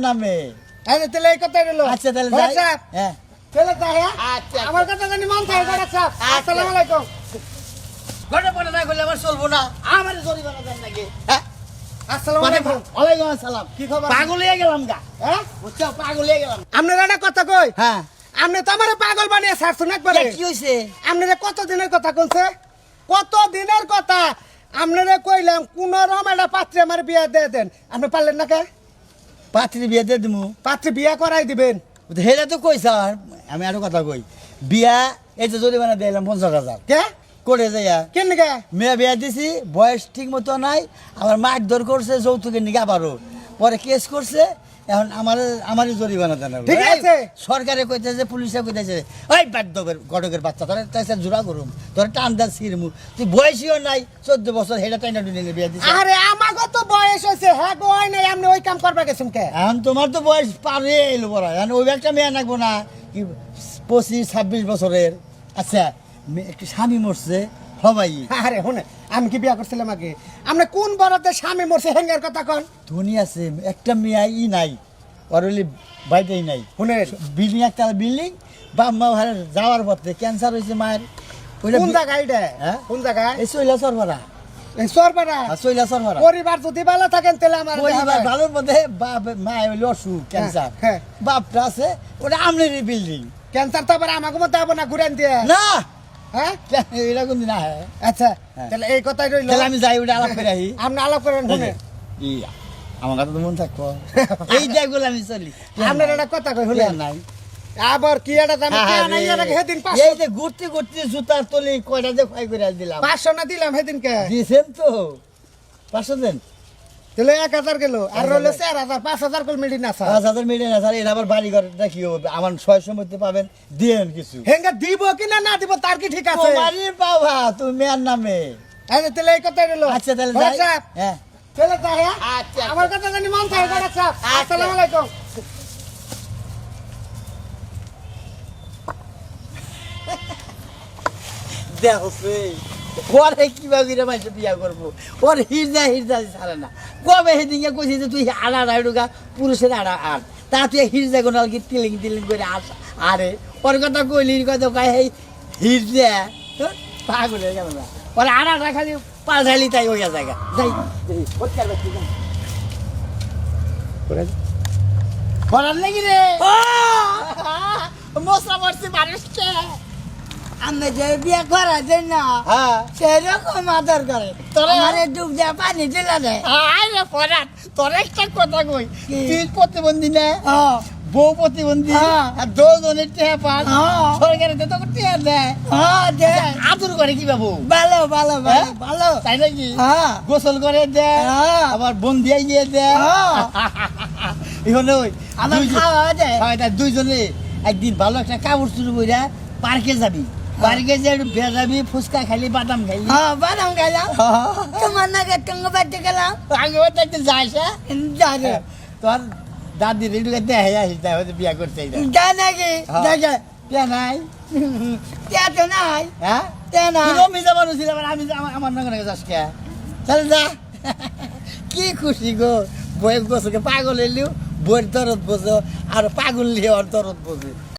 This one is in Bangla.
নামে আরে তাহলে এই কথাই রইলো। আচ্ছা তাহলে বড় যাই। সাহেব, হ্যাঁ তাহলে যাই, হ্যাঁ? আচ্ছা, আমার কথা জানি মন থাকে বড় সাহেব। আসসালামু আলাইকুম। ঘরে পড়ে না করলে আমার চলবো না। আমার জরিমানা দেন নাকি? হ্যাঁ আসসালামু আলাইকুম। ওয়ালাইকুম আসসালাম। কি খবর? পাগল হয়ে গেলাম গা। হ্যাঁ? বুঝছো পাগল হয়ে গেলাম। আপনার একটা কথা কই, হ্যাঁ আপনি তো আমারে পাগল বানিয়ে ছাড়ছেন একবারে। কি হইছে? আপনারা কত দিনের কথা কইছে? কত দিনের কথা আপনারা কইলাম কোন রকম একটা পাত্রে আমার বিয়া দিয়ে দেন, আপনি পারলেন না কে? পাত্রী বিয়ে দিয়ে দিমু। পাত্রে বিয়া করাই দিবেন। হেরা তো কইছ আমি আরো কথা কই বিয়া এই যে জরিমানা দিলাম 50,000 কে? করে যাইয়া কেন কে? মেয়ে বিয়া দিছি বয়স ঠিক মতো নাই আমার মারধর করছে যৌতুকের নিকে আবারও পরে কেস করছে এখন আমারই জরিমানা দেন ঠিক আছে। সরকারে কইতেছে পুলিশে কইতেছে ওই বাদ্যবের গটকের বাচ্চা তোরা তাইছে জোড়া করুম তোরা টান দা ছিরমু তুই বয়সীও নাই 14 বছর হেটা টাইনা টুনে বিয়া দিছে আরে আমাগো তো বয়স হইছে, হ্যাঁ গো হয় নাই, আপনি ওই কাম করবা গেছেন কে? এখন তোমার তো বয়স পার হয়ে এলো বড় এখন ওই একটা মেয়ে নাকবো না কি 25-26 বছরের আচ্ছা একটু স্বামী মরছে হবাই আরে শুনে, আমি কি বিয়া করছিলাম আগে? আপনি কোন বরাতে স্বামী মরছে হেঙ্গের কথা কন? ধনী আছে একটা মেয়ে ই নাই ওর হইলে বাইটাই নাই শুনে, বিল্ডিং একটা বিল্ডিং বাপ মা ভাড়া যাওয়ার পথে ক্যান্সার হয়েছে মায়ের ওইটা কোন জায়গায় এটা? হ্যাঁ? কোন জায়গায়? এই চইলা সরবরা এই সরপাড়া। চইলা সরবরা পরিবার যদি ভালো থাকেন তাহলে আমার পরিবার ভালোর মধ্যে বাপ মা হইলে অসুখ ক্যান্সার হ্যাঁ। বাপটা আছে ওটা আমনেরই বিল্ডিং ক্যান্সার তো আবার আমাকে মতো হবো না, ঘুরেন দিয়ে। না হ্যাঁ এটা কোন দিন আহে আচ্ছা, হ্যাঁ। তাহলে এই কথাই রইল। তাহলে আমি যাই ওটা আলাপ করে আহি আপনি আলাপ করেন শুনে। ইয়া আমার কথা তো মন থাকবো এই জায়গাগুলো আমি চলি আপনার একটা কথা কই শুনে, প্ল্যান নাই আবার কি একটা দাম নাই, এর সেদিন এই যে ঘুরতে ঘুরতে জুতার তলি কয়টা যে ক্ষয় করে দিলাম 500 না দিলাম সেদিন কে? দিয়েছেন তো 500 দেন তাহলে 1000 গেল, আর রইল 4000, 5000 কল মিলি না স্যার। 5,000 মিলিয়ন আছে এটা আবার বাড়ি ঘর কি হবে আমার 600 মধ্যে পাবেন দিয়েন কিছু হেঙ্গা দিব কি না না দিব তার কি ঠিক আছে? তোমারই পাওয়া তুমি মেয়ের নামে আরে তাহলে এই কথাই রইল। আচ্ছা তাহলে বড় যাই সাহেব, হ্যাঁ তাহলে যাই, হ্যাঁ? আচ্ছা আমার কথা জানি মন থাকে বড় সাহেব। আসসালামু আলাইকুম। দেখছে পরে কিভাবে রে মাইছে বিয়া করবো ওর হিরজা ছাড়ে না কবে সেদিনকে কইছি যে তুই আড়া ঢুকা পুরুষের আড়া আড় তা তুই হিরজা কোনো কি তিলিং করে আস আরে ওর কথা কইলি কথা কয় এই হিরজা পাগল হয়ে গেল না ওর আড়াটা খালি পাল্টাইলি তাই ওই জায়গা যাই করার নাকি রে মশলা মারছি মানুষকে আমি যে বিয়ে করা যায় না হ্যাঁ সেরকম আদর করে তোরা- আমারে ডুব দিয়ে পানি দিলা দেয় আরে পরাত তোর একটা কথা কই তুই প্রতিবন্ধী না হ্যাঁ বউ প্রতিবন্ধী হ্যাঁ। আর দুজনের টেহা পান হ্যাঁ। সরকারে তো তোকে টেহা দেয় হ্যাঁ দে আদর করে কি বাবু ভালো ভালো ভালো হ্যাঁ? ভালো তাই নাকি হ্যাঁ গোসল করে দেয় হ্যাঁ। আবার বন্দিয়াই নিয়ে দেয় হ্যাঁ। এখানে ওই আমার দুইজন- খাওয়া দেয় হ্যাঁ, এটা দুইজনে একদিন ভালো একটা কাপড় চুরি কইরা পার্কে যাবি পার্কে যে একটু বেড়াবি ফুচকা খাইলি বাদাম খাইলি হ্যাঁ বাদাম গেলাম তোমার নাকি টঙ্গ বাড়তে গেলাম আগে ওটা একটু যাইস হ্যাঁ? জানে তোর দাদি রেডি করতে হ্যাঁ আসিস তাই হয়তো বিয়া করতে যা নাকি হ্যাঁ। যা বিয়া নাই যা তো নাই হ্যাঁ তে না তুই মিজা মানুষ ছিল আমি আমার নগর যাস কে তাহলে যা কি খুশি গো বই গোসকে পাগল এলিও বইয়ের দরদ বোঝো আর পাগল লিয়ে ওর দরদ বোঝে